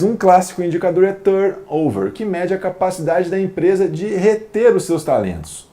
Um clássico indicador é turnover, que mede a capacidade da empresa de reter os seus talentos.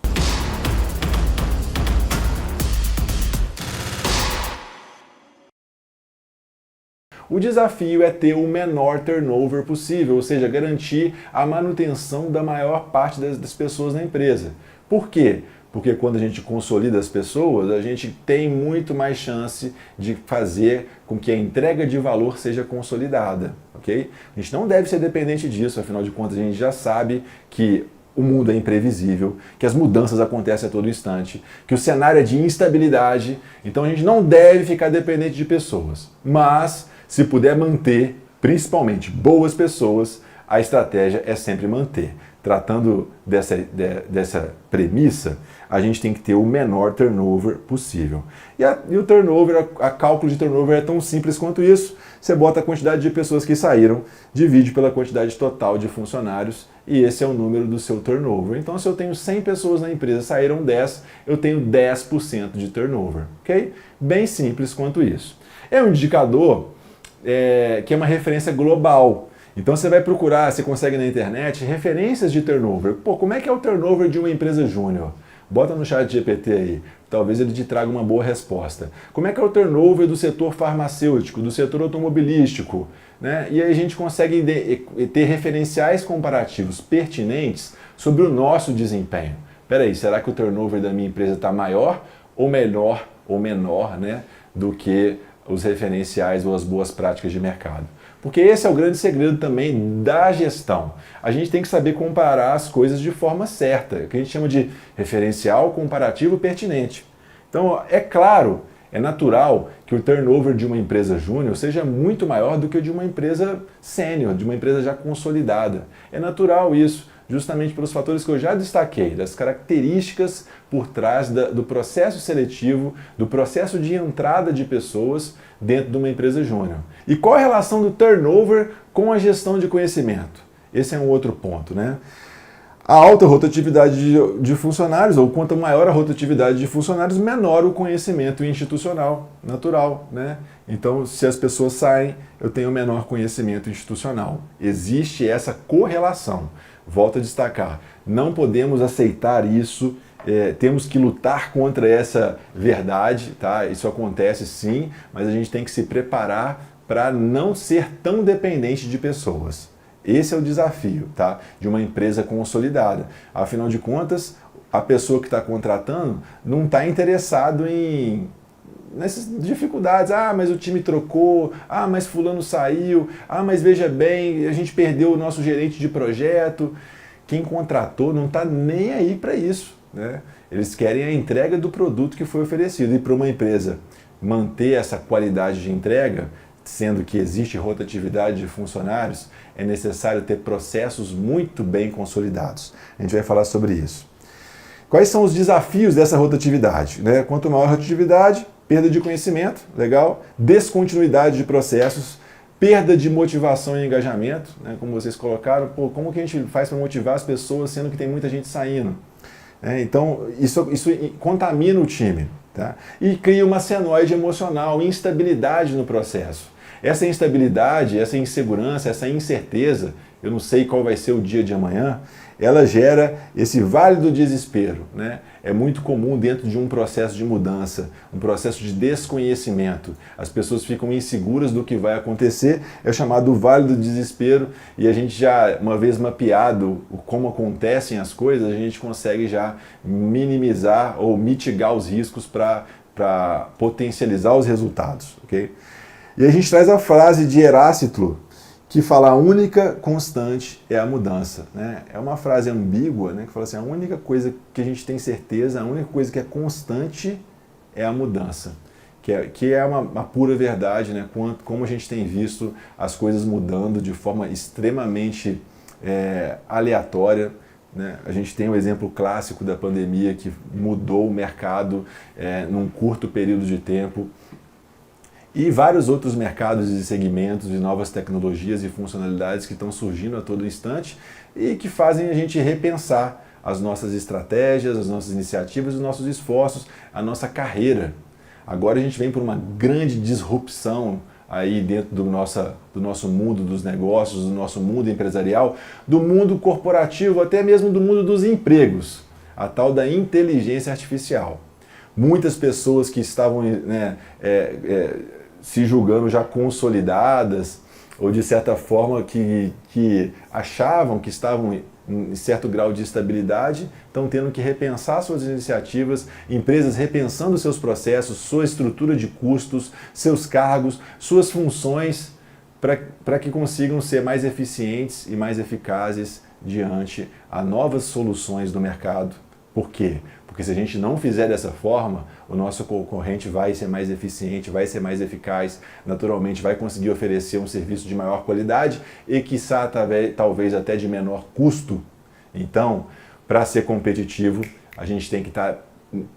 O desafio é ter o menor turnover possível, ou seja, garantir a manutenção da maior parte das pessoas na empresa. Por quê? Porque quando a gente consolida as pessoas, a gente tem muito mais chance de fazer com que a entrega de valor seja consolidada, ok? A gente não deve ser dependente disso, afinal de contas a gente já sabe que o mundo é imprevisível, que as mudanças acontecem a todo instante, que o cenário é de instabilidade, então a gente não deve ficar dependente de pessoas. Mas, se puder manter, principalmente boas pessoas, a estratégia é sempre manter. Tratando dessa premissa, a gente tem que ter o menor turnover possível. E o turnover, a cálculo de turnover é tão simples quanto isso. Você bota a quantidade de pessoas que saíram, divide pela quantidade total de funcionários e esse é o número do seu turnover. Então, se eu tenho 100 pessoas na empresa, saíram 10, eu tenho 10% de turnover. Ok? Bem simples quanto isso. É um indicador que é uma referência global. Então você vai procurar, você consegue na internet, referências de turnover. Pô, como é que é o turnover de uma empresa júnior? Bota no chat GPT aí, talvez ele te traga uma boa resposta. Como é que é o turnover do setor farmacêutico, do setor automobilístico? Né? E aí a gente consegue ter referenciais comparativos pertinentes sobre o nosso desempenho. Peraí, será que o turnover da minha empresa está maior ou menor, né, do que os referenciais ou as boas práticas de mercado? Porque esse é o grande segredo também da gestão. A gente tem que saber comparar as coisas de forma certa, que a gente chama de referencial comparativo pertinente. Então, é claro, é natural que o turnover de uma empresa júnior seja muito maior do que o de uma empresa sênior, de uma empresa já consolidada. É natural isso, justamente pelos fatores que eu já destaquei, das características por trás do processo seletivo, do processo de entrada de pessoas dentro de uma empresa júnior. E qual a relação do turnover com a gestão de conhecimento? Esse é um outro ponto, né? A alta rotatividade de funcionários, ou quanto maior a rotatividade de funcionários, menor o conhecimento institucional, natural, né? Então, se as pessoas saem, eu tenho menor conhecimento institucional. Existe essa correlação. Volto a destacar, não podemos aceitar isso, temos que lutar contra essa verdade, tá? Isso acontece sim, mas a gente tem que se preparar para não ser tão dependente de pessoas. Esse é o desafio, tá? De uma empresa consolidada. Afinal de contas, a pessoa que está contratando não está interessado nessas dificuldades. Ah, mas o time trocou. Ah, mas fulano saiu. Ah, mas veja bem, a gente perdeu o nosso gerente de projeto. Quem contratou não está nem aí para isso, né? Eles querem a entrega do produto que foi oferecido. E para uma empresa manter essa qualidade de entrega, sendo que existe rotatividade de funcionários, é necessário ter processos muito bem consolidados. A gente vai falar sobre isso. Quais são os desafios dessa rotatividade? Né? Quanto maior a rotatividade, perda de conhecimento, legal, descontinuidade de processos, perda de motivação e engajamento, né? Como vocês colocaram, pô, como que a gente faz para motivar as pessoas sendo que tem muita gente saindo? Então, isso contamina o time, tá? E cria uma senoide emocional, instabilidade no processo. Essa instabilidade, essa insegurança, essa incerteza, eu não sei qual vai ser o dia de amanhã, ela gera esse vale do desespero, né? É muito comum dentro de um processo de mudança, um processo de desconhecimento. As pessoas ficam inseguras do que vai acontecer, é chamado vale do desespero, e a gente já, uma vez mapeado como acontecem as coisas, a gente consegue já minimizar ou mitigar os riscos para potencializar os resultados, ok? E a gente traz a frase de Heráclito, que fala a única constante é a mudança, né? É uma frase ambígua, né? Que fala assim, a única coisa que a gente tem certeza, a única coisa que é constante é a mudança. Que é uma pura verdade, né? Como a gente tem visto as coisas mudando de forma extremamente aleatória, né? A gente tem o exemplo clássico da pandemia que mudou o mercado num curto período de tempo. E vários outros mercados e segmentos de novas tecnologias e funcionalidades que estão surgindo a todo instante e que fazem a gente repensar as nossas estratégias, as nossas iniciativas, os nossos esforços, a nossa carreira. Agora a gente vem por uma grande disrupção aí dentro do nosso mundo dos negócios, do nosso mundo empresarial, do mundo corporativo, até mesmo do mundo dos empregos, a tal da inteligência artificial. Muitas pessoas que estavam se julgando já consolidadas, ou de certa forma que achavam que estavam em certo grau de estabilidade, estão tendo que repensar suas iniciativas, empresas repensando seus processos, sua estrutura de custos, seus cargos, suas funções, para que consigam ser mais eficientes e mais eficazes diante a novas soluções do mercado. Por quê? Porque se a gente não fizer dessa forma, o nosso concorrente vai ser mais eficiente, vai ser mais eficaz, naturalmente vai conseguir oferecer um serviço de maior qualidade e, quiçá, talvez até de menor custo. Então, para ser competitivo, a gente tem que estar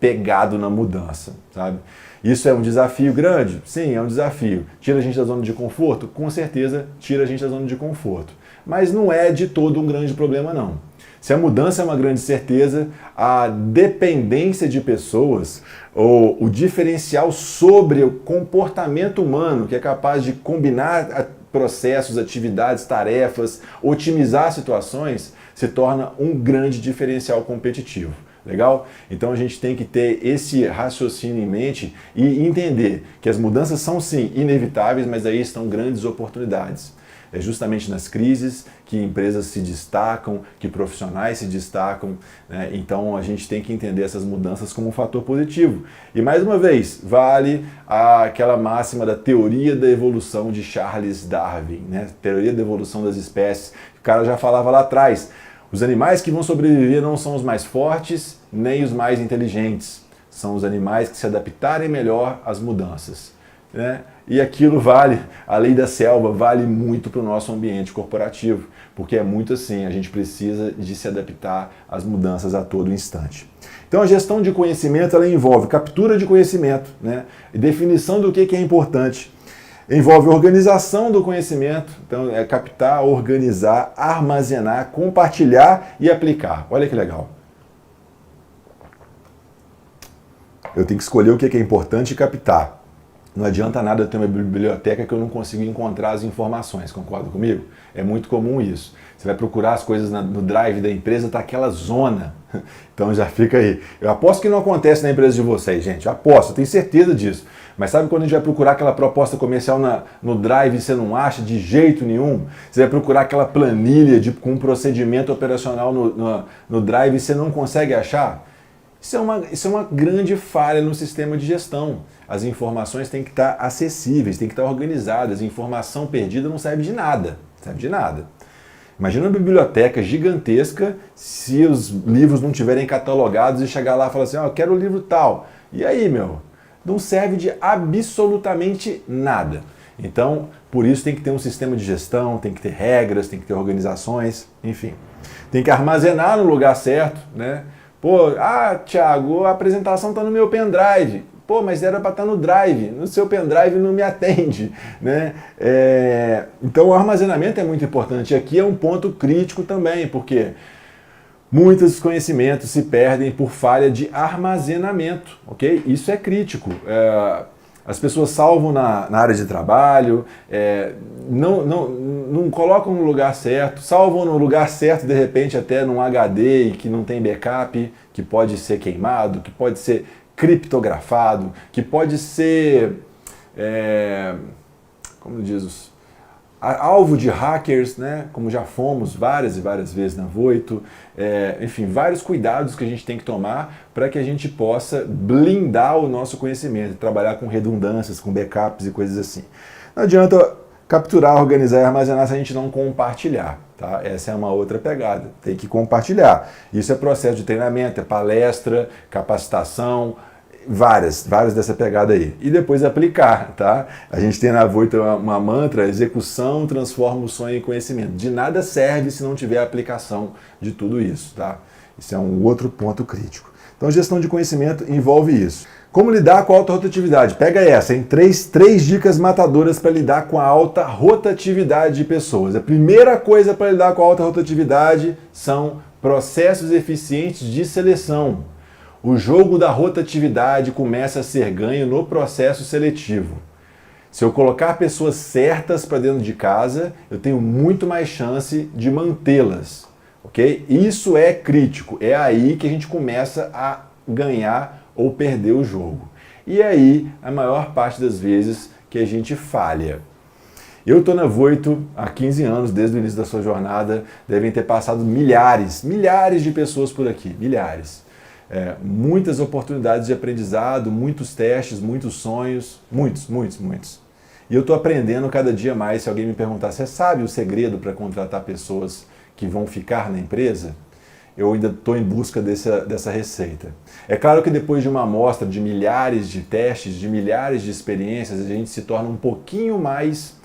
pegado na mudança, sabe? Isso é um desafio grande? Sim, é um desafio. Tira a gente da zona de conforto? Com certeza tira a gente da zona de conforto. Mas não é de todo um grande problema, não. Se a mudança é uma grande certeza, a dependência de pessoas, ou o diferencial sobre o comportamento humano, que é capaz de combinar processos, atividades, tarefas, otimizar situações, se torna um grande diferencial competitivo. Legal? Então a gente tem que ter esse raciocínio em mente e entender que as mudanças são sim inevitáveis, mas aí estão grandes oportunidades. É justamente nas crises que empresas se destacam, que profissionais se destacam, né? Então a gente tem que entender essas mudanças como um fator positivo. E mais uma vez, vale aquela máxima da teoria da evolução de Charles Darwin, né? Teoria da evolução das espécies. O cara já falava lá atrás, os animais que vão sobreviver não são os mais fortes, nem os mais inteligentes. São os animais que se adaptarem melhor às mudanças, né? E aquilo vale, a lei da selva vale muito para o nosso ambiente corporativo, porque é muito assim, a gente precisa de se adaptar às mudanças a todo instante. Então a gestão de conhecimento ela envolve captura de conhecimento, né? Definição do que é importante, envolve organização do conhecimento, então é captar, organizar, armazenar, compartilhar e aplicar. Olha que legal. Eu tenho que escolher o que é importante e captar. Não adianta nada eu ter uma biblioteca que eu não consigo encontrar as informações, concorda comigo? É muito comum isso. Você vai procurar as coisas no drive da empresa, está aquela zona. Então já fica aí. Eu aposto que não acontece na empresa de vocês, gente. Eu aposto, eu tenho certeza disso. Mas sabe quando a gente vai procurar aquela proposta comercial no drive e você não acha de jeito nenhum? Você vai procurar aquela planilha com um procedimento operacional no drive e você não consegue achar? Isso é uma grande falha no sistema de gestão. As informações têm que estar acessíveis, têm que estar organizadas. A informação perdida não serve de nada. Serve de nada. Imagina uma biblioteca gigantesca se os livros não estiverem catalogados e chegar lá e falar assim, eu quero o livro tal. E aí, meu? Não serve de absolutamente nada. Então, por isso tem que ter um sistema de gestão, tem que ter regras, tem que ter organizações, enfim. Tem que armazenar no lugar certo, né? Pô, Thiago, a apresentação está no meu pendrive. Pô, mas era para estar no drive. No seu pendrive não me atende, né? Então o armazenamento é muito importante. Aqui é um ponto crítico também, porque muitos conhecimentos se perdem por falha de armazenamento, ok? Isso é crítico. As pessoas salvam na área de trabalho, não colocam no lugar certo, salvam no lugar certo, de repente até num HD e que não tem backup, que pode ser queimado, que pode ser criptografado, que pode ser, como diz, alvo de hackers, né? Como já fomos várias e várias vezes na Voito. Enfim, vários cuidados que a gente tem que tomar para que a gente possa blindar o nosso conhecimento, trabalhar com redundâncias, com backups e coisas assim. Não adianta capturar, organizar e armazenar se a gente não compartilhar. Tá? Essa é uma outra pegada, tem que compartilhar. Isso é processo de treinamento, é palestra, capacitação, várias dessa pegada aí. E depois aplicar, tá? A gente tem na Voito uma mantra, execução transforma o sonho em conhecimento. De nada serve se não tiver aplicação de tudo isso, tá? Isso é um outro ponto crítico. Então, gestão de conhecimento envolve isso. Como lidar com a alta rotatividade? Pega essa, hein? Três dicas matadoras para lidar com a alta rotatividade de pessoas. A primeira coisa para lidar com a alta rotatividade são processos eficientes de seleção. O jogo da rotatividade começa a ser ganho no processo seletivo. Se eu colocar pessoas certas para dentro de casa, eu tenho muito mais chance de mantê-las, ok? Isso é crítico, é aí que a gente começa a ganhar ou perder o jogo. E aí, a maior parte das vezes que a gente falha. Eu estou na Voito há 15 anos, desde o início da sua jornada, devem ter passado milhares de pessoas por aqui, milhares. Muitas oportunidades de aprendizado, muitos testes, muitos sonhos, muitos. E eu estou aprendendo cada dia mais. Se alguém me perguntar, você sabe o segredo para contratar pessoas que vão ficar na empresa? Eu ainda estou em busca dessa receita. É claro que depois de uma amostra de milhares de testes, de milhares de experiências, a gente se torna um pouquinho mais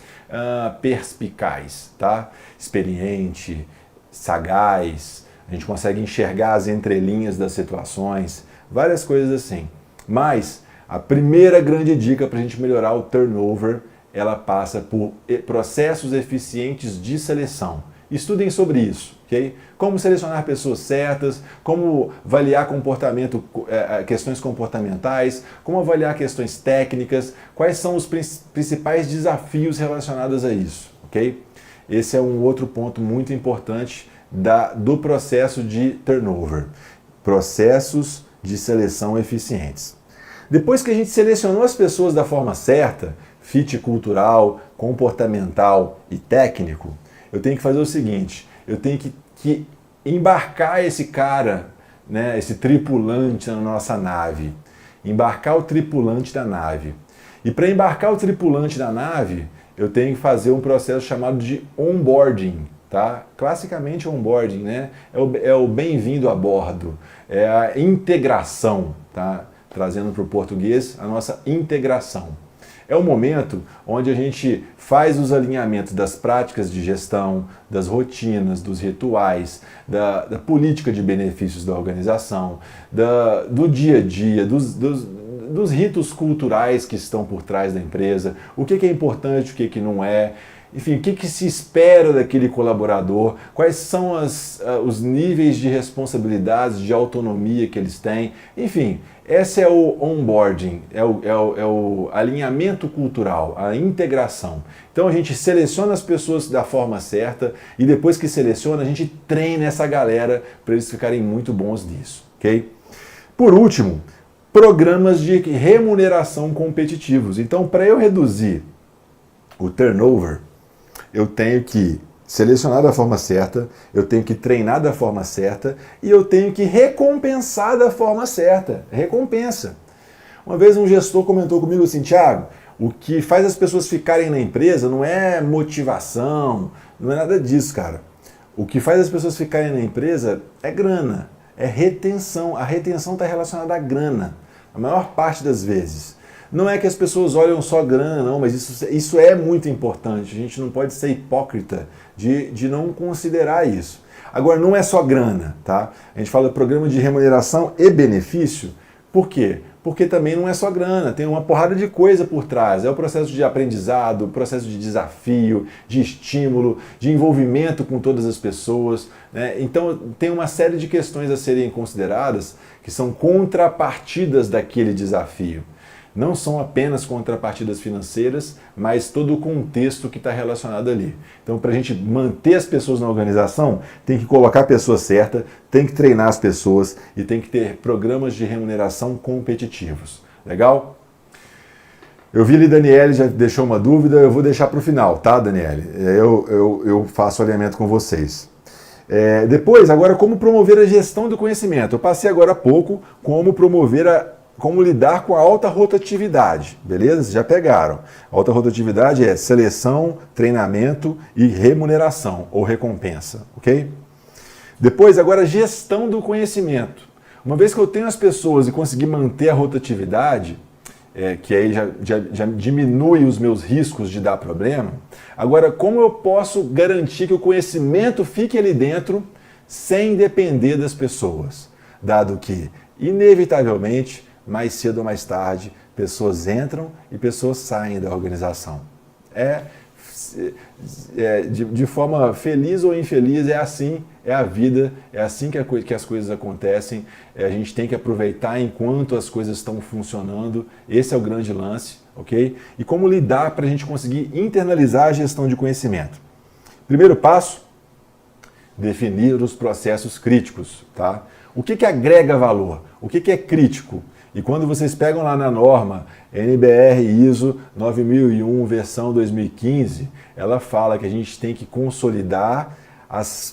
perspicaz, tá? Experiente, sagaz, a gente consegue enxergar as entrelinhas das situações, várias coisas assim. Mas a primeira grande dica para a gente melhorar o turnover, ela passa por processos eficientes de seleção. Estudem sobre isso, ok? Como selecionar pessoas certas, como avaliar questões comportamentais, como avaliar questões técnicas, quais são os principais desafios relacionados a isso, ok? Esse é um outro ponto muito importante do processo de turnover. Processos de seleção eficientes. Depois que a gente selecionou as pessoas da forma certa, fit cultural, comportamental e técnico, eu tenho que fazer o seguinte, eu tenho que embarcar esse cara, né, esse tripulante na nossa nave. Embarcar o tripulante da nave. E para embarcar o tripulante da nave, eu tenho que fazer um processo chamado de onboarding. Tá? Classicamente onboarding, né? É o bem-vindo a bordo, é a integração, tá? Trazendo para o português a nossa integração. É o momento onde a gente faz os alinhamentos das práticas de gestão, das rotinas, dos rituais, da política de benefícios da organização, do dia a dia, dos ritos culturais que estão por trás da empresa, o que é importante, o que não é. Enfim, o que se espera daquele colaborador, quais são os níveis de responsabilidades, de autonomia que eles têm. Enfim, esse é o onboarding, é o alinhamento cultural, a integração. Então a gente seleciona as pessoas da forma certa e depois que seleciona, a gente treina essa galera para eles ficarem muito bons nisso, ok? Por último, programas de remuneração competitivos. Então, para eu reduzir o turnover, eu tenho que selecionar da forma certa, eu tenho que treinar da forma certa e eu tenho que recompensar da forma certa. Recompensa. Uma vez um gestor comentou comigo assim, Thiago, o que faz as pessoas ficarem na empresa não é motivação, não é nada disso, cara. O que faz as pessoas ficarem na empresa é grana, é retenção. A retenção está relacionada à grana, a maior parte das vezes. Não é que as pessoas olham só grana, não, mas isso é muito importante. A gente não pode ser hipócrita de não considerar isso. Agora, não é só grana, tá? A gente fala de programa de remuneração e benefício. Por quê? Porque também não é só grana, tem uma porrada de coisa por trás. É o processo de aprendizado, o processo de desafio, de estímulo, de envolvimento com todas as pessoas, né? Então, tem uma série de questões a serem consideradas que são contrapartidas daquele desafio. Não são apenas contrapartidas financeiras, mas todo o contexto que está relacionado ali. Então, para a gente manter as pessoas na organização, tem que colocar a pessoa certa, tem que treinar as pessoas e tem que ter programas de remuneração competitivos. Legal? Eu vi ali, Daniele já deixou uma dúvida, eu vou deixar para o final, tá, Daniele? Eu faço alinhamento com vocês. Depois, agora, como promover a gestão do conhecimento. Eu passei agora há pouco como lidar com a alta rotatividade, beleza? Vocês já pegaram. A alta rotatividade é seleção, treinamento e remuneração ou recompensa, ok? Depois, agora, gestão do conhecimento. Uma vez que eu tenho as pessoas e conseguir manter a rotatividade, que aí já diminui os meus riscos de dar problema, agora, como eu posso garantir que o conhecimento fique ali dentro sem depender das pessoas? Dado que, inevitavelmente, mais cedo ou mais tarde, pessoas entram e pessoas saem da organização. De forma feliz ou infeliz, é assim, é a vida, é assim que as coisas acontecem. A gente tem que aproveitar enquanto as coisas estão funcionando. Esse é o grande lance, ok? E como lidar para a gente conseguir internalizar a gestão de conhecimento. Primeiro passo, definir os processos críticos, tá? O que agrega valor? O que é crítico? E quando vocês pegam lá na norma NBR ISO 9001, versão 2015, ela fala que a gente tem que consolidar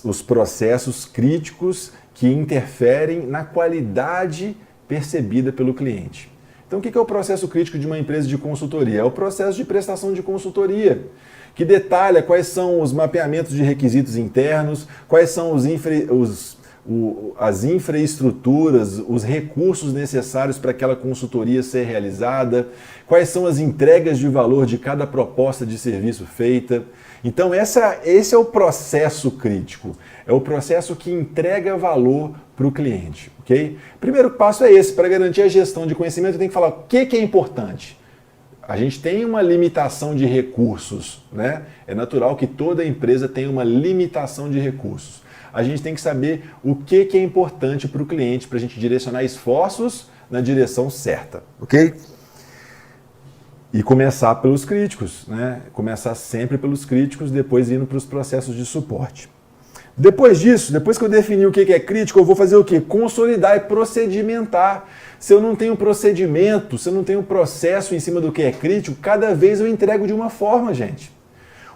os processos críticos que interferem na qualidade percebida pelo cliente. Então, o que é o processo crítico de uma empresa de consultoria? É o processo de prestação de consultoria, que detalha quais são os mapeamentos de requisitos internos, quais são as infraestruturas, os recursos necessários para aquela consultoria ser realizada, quais são as entregas de valor de cada proposta de serviço feita. Então esse é o processo crítico, é o processo que entrega valor para o cliente, ok? Primeiro passo é esse, para garantir a gestão de conhecimento, eu tenho que falar o que é importante. A gente tem uma limitação de recursos, né? É natural que toda empresa tenha uma limitação de recursos. A gente tem que saber o que é importante para o cliente, para a gente direcionar esforços na direção certa, ok? E começar pelos críticos, né? Começar sempre pelos críticos, depois indo para os processos de suporte. Depois disso, depois que eu defini o que é crítico, eu vou fazer o quê? Consolidar e procedimentar. Se eu não tenho procedimento, se eu não tenho processo em cima do que é crítico, cada vez eu entrego de uma forma, gente.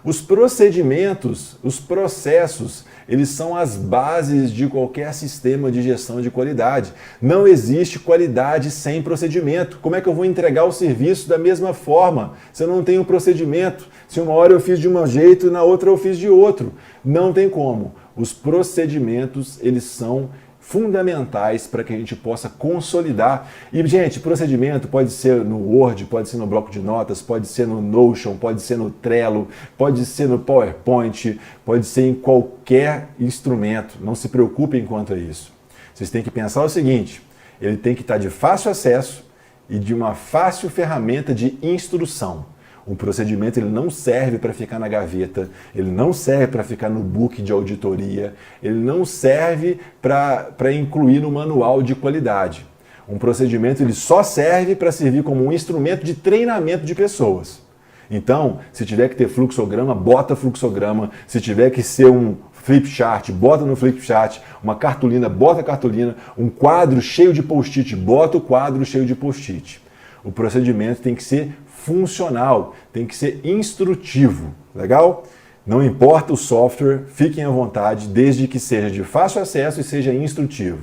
Os procedimentos, os processos, eles são as bases de qualquer sistema de gestão de qualidade. Não existe qualidade sem procedimento. Como é que eu vou entregar o serviço da mesma forma se eu não tenho procedimento? Se uma hora eu fiz de um jeito e na outra eu fiz de outro. Não tem como. Os procedimentos, eles são fundamentais para que a gente possa consolidar. E, gente, procedimento pode ser no Word, pode ser no bloco de notas, pode ser no Notion, pode ser no Trello, pode ser no PowerPoint, pode ser em qualquer instrumento. Não se preocupem quanto a isso. Vocês têm que pensar o seguinte, ele tem que estar de fácil acesso e de uma fácil ferramenta de instrução. Um procedimento ele não serve para ficar na gaveta, ele não serve para ficar no book de auditoria, ele não serve para incluir no manual de qualidade. Um procedimento ele só serve para servir como um instrumento de treinamento de pessoas. Então, se tiver que ter fluxograma, bota fluxograma. Se tiver que ser um flip chart, bota no flip chart. Uma cartolina, bota a cartolina. Um quadro cheio de post-it, bota o quadro cheio de post-it. O procedimento tem que ser funcional, tem que ser instrutivo, legal? Não importa o software, fiquem à vontade, desde que seja de fácil acesso e seja instrutivo.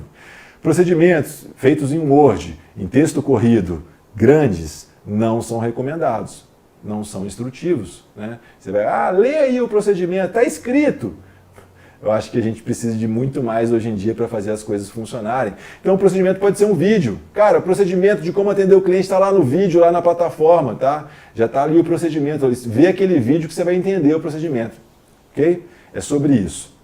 Procedimentos feitos em Word, em texto corrido, grandes, não são recomendados, não são instrutivos, né? Você vai, lê aí o procedimento, está escrito. Eu acho que a gente precisa de muito mais hoje em dia para fazer as coisas funcionarem. Então o procedimento pode ser um vídeo. Cara, o procedimento de como atender o cliente está lá no vídeo, lá na plataforma, tá? Já está ali o procedimento. Vê aquele vídeo que você vai entender o procedimento. Ok? É sobre isso.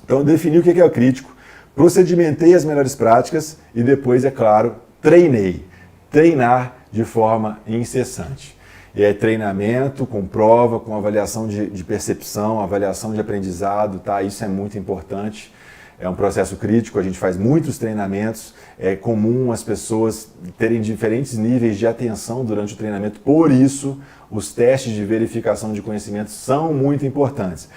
Então eu defini o que é o crítico, procedimentei as melhores práticas e depois, é claro, treinei. Treinar de forma incessante. E é treinamento com prova, com avaliação de percepção, avaliação de aprendizado, tá? Isso é muito importante. É um processo crítico, a gente faz muitos treinamentos. É comum as pessoas terem diferentes níveis de atenção durante o treinamento. Por isso, os testes de verificação de conhecimento são muito importantes.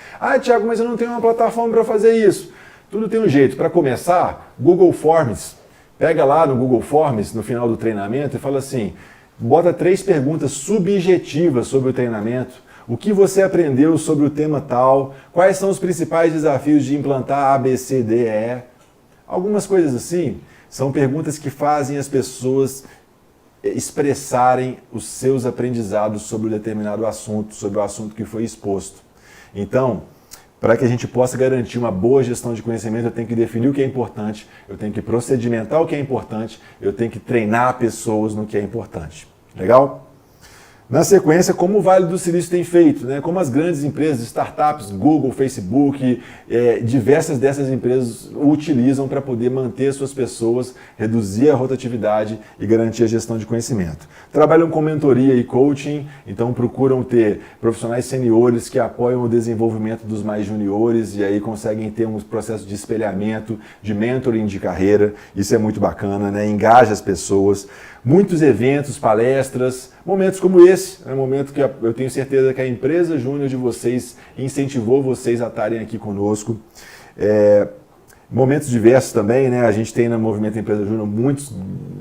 Thiago, mas eu não tenho uma plataforma para fazer isso. Tudo tem um jeito. Para começar, Google Forms. Pega lá no Google Forms, no final do treinamento, e fala assim... Bota 3 perguntas subjetivas sobre o treinamento. O que você aprendeu sobre o tema tal? Quais são os principais desafios de implantar A, B, C, D, E? Algumas coisas assim são perguntas que fazem as pessoas expressarem os seus aprendizados sobre um determinado assunto, sobre o assunto que foi exposto. Então, para que a gente possa garantir uma boa gestão de conhecimento, eu tenho que definir o que é importante, eu tenho que procedimentar o que é importante, eu tenho que treinar pessoas no que é importante. Legal? Na sequência, como o Vale do Silício tem feito, né? Como as grandes empresas, startups, Google, Facebook, diversas dessas empresas utilizam para poder manter suas pessoas, reduzir a rotatividade e garantir a gestão de conhecimento. Trabalham com mentoria e coaching, então procuram ter profissionais seniores que apoiam o desenvolvimento dos mais juniores e aí conseguem ter um processo de espelhamento, de mentoring de carreira. Isso é muito bacana, né? Engaja as pessoas. Muitos eventos, palestras, momentos como esse, é um momento que eu tenho certeza que a empresa júnior de vocês incentivou vocês a estarem aqui conosco. Momentos diversos também, né? A gente tem no Movimento Empresa Júnior muitos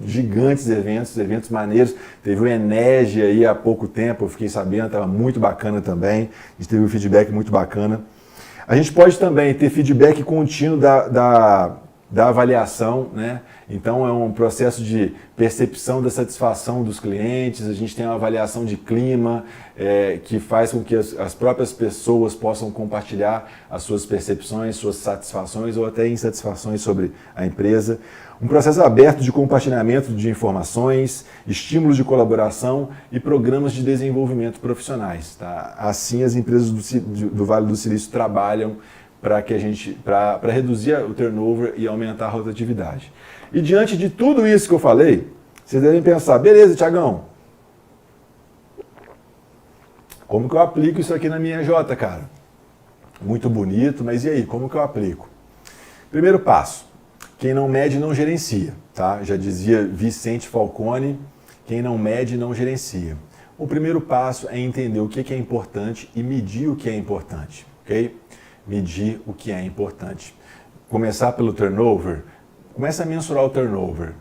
gigantes eventos maneiros. Teve o Enege aí há pouco tempo, eu fiquei sabendo, estava muito bacana também. A gente teve um feedback muito bacana. A gente pode também ter feedback contínuo da avaliação, né? Então é um processo de percepção da satisfação dos clientes, a gente tem uma avaliação de clima que faz com que as próprias pessoas possam compartilhar as suas percepções, suas satisfações ou até insatisfações sobre a empresa. Um processo aberto de compartilhamento de informações, estímulos de colaboração e programas de desenvolvimento profissionais. Tá? Assim as empresas do Vale do Silício trabalham para reduzir o turnover e aumentar a rotatividade. E diante de tudo isso que eu falei, vocês devem pensar, beleza, Thiagão, como que eu aplico isso aqui na minha J, cara? Muito bonito, mas e aí, como que eu aplico? Primeiro passo, quem não mede não gerencia, tá? Já dizia Vicente Falcone, quem não mede não gerencia. O primeiro passo é entender o que é importante e medir o que é importante, ok? Medir o que é importante. Começar pelo turnover, começa a mensurar o turnover.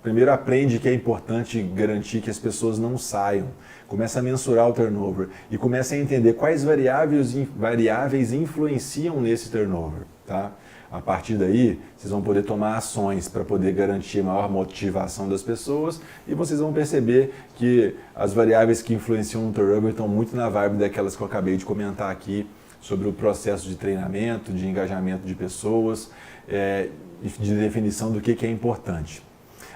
Primeiro aprende que é importante garantir que as pessoas não saiam. Começa a mensurar o turnover e começa a entender quais variáveis influenciam nesse turnover. Tá? A partir daí, vocês vão poder tomar ações para poder garantir maior motivação das pessoas e vocês vão perceber que as variáveis que influenciam no turnover estão muito na vibe daquelas que eu acabei de comentar aqui, sobre o processo de treinamento, de engajamento de pessoas, de definição do que é importante.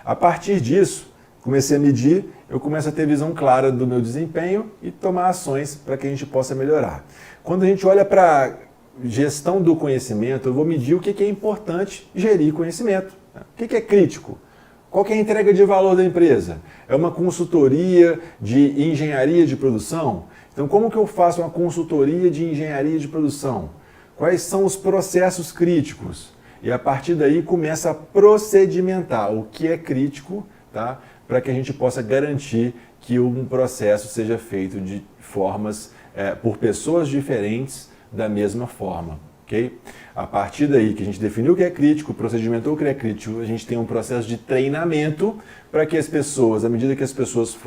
A partir disso, comecei a medir, eu começo a ter visão clara do meu desempenho e tomar ações para que a gente possa melhorar. Quando a gente olha para gestão do conhecimento, eu vou medir o que é importante gerir conhecimento. O que é crítico? Qual que é a entrega de valor da empresa? É uma consultoria de engenharia de produção? Então, como que eu faço uma consultoria de engenharia de produção? Quais são os processos críticos? E a partir daí começa a procedimentar o que é crítico, tá? Para que a gente possa garantir que um processo seja feito de formas, por pessoas diferentes da mesma forma. Okay? A partir daí que a gente definiu o que é crítico, procedimentou o que é crítico, a gente tem um processo de treinamento para que as pessoas, à medida que as pessoas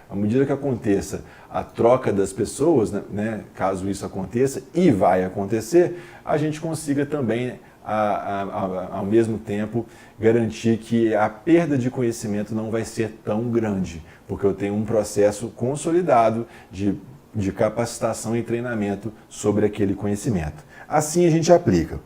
à medida que aconteça a troca das pessoas, né, caso isso aconteça, e vai acontecer, a gente consiga também, ao mesmo tempo, garantir que a perda de conhecimento não vai ser tão grande, porque eu tenho um processo consolidado de capacitação e treinamento sobre aquele conhecimento. Assim a gente aplica.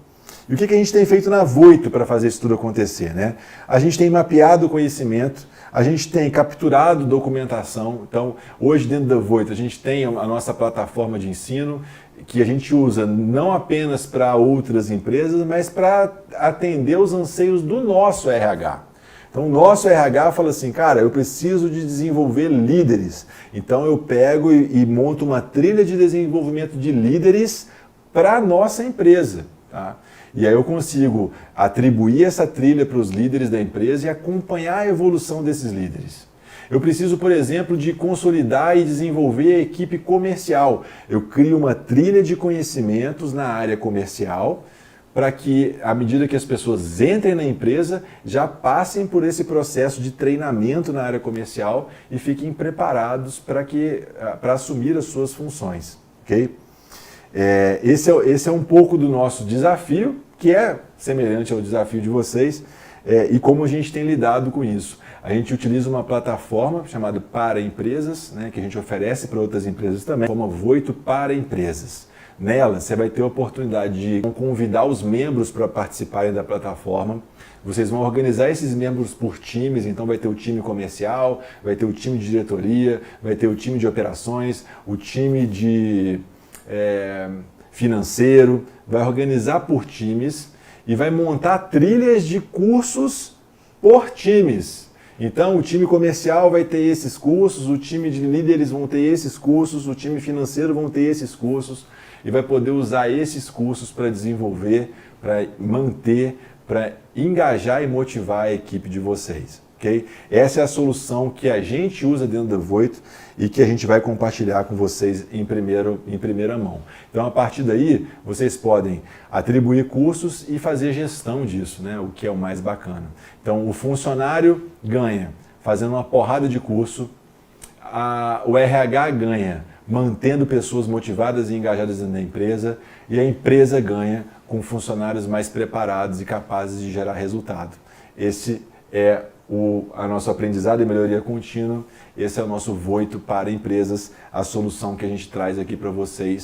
E o que a gente tem feito na Voito para fazer isso tudo acontecer? Né? A gente tem mapeado o conhecimento, a gente tem capturado documentação. Então, hoje dentro da Voito, a gente tem a nossa plataforma de ensino, que a gente usa não apenas para outras empresas, mas para atender os anseios do nosso RH. Então, o nosso RH fala assim, cara, eu preciso de desenvolver líderes. Então, eu pego e monto uma trilha de desenvolvimento de líderes para a nossa empresa. Tá? E aí eu consigo atribuir essa trilha para os líderes da empresa e acompanhar a evolução desses líderes. Eu preciso, por exemplo, de consolidar e desenvolver a equipe comercial. Eu crio uma trilha de conhecimentos na área comercial para que, à medida que as pessoas entrem na empresa, já passem por esse processo de treinamento na área comercial e fiquem preparados para assumir as suas funções. Okay? Esse é um pouco do nosso desafio, que é semelhante ao desafio de vocês, e como a gente tem lidado com isso. A gente utiliza uma plataforma chamada Para Empresas, né, que a gente oferece para outras empresas também, como Voito para Empresas. Nela, você vai ter a oportunidade de convidar os membros para participarem da plataforma. Vocês vão organizar esses membros por times, então vai ter o time comercial, vai ter o time de diretoria, vai ter o time de operações, o time de financeiro, vai organizar por times e vai montar trilhas de cursos por times. Então, o time comercial vai ter esses cursos, o time de líderes vão ter esses cursos, o time financeiro vão ter esses cursos e vai poder usar esses cursos para desenvolver, para manter, para engajar e motivar a equipe de vocês. ok? Essa é a solução que a gente usa dentro da Voito e que a gente vai compartilhar com vocês em primeira mão. Então, a partir daí, vocês podem atribuir cursos e fazer gestão disso, né? O que é o mais bacana. Então, o funcionário ganha fazendo uma porrada de curso, o RH ganha mantendo pessoas motivadas e engajadas dentro da empresa, e a empresa ganha com funcionários mais preparados e capazes de gerar resultado. Esse é a nosso aprendizado e melhoria contínua, esse é o nosso Voito para empresas, a solução que a gente traz aqui para vocês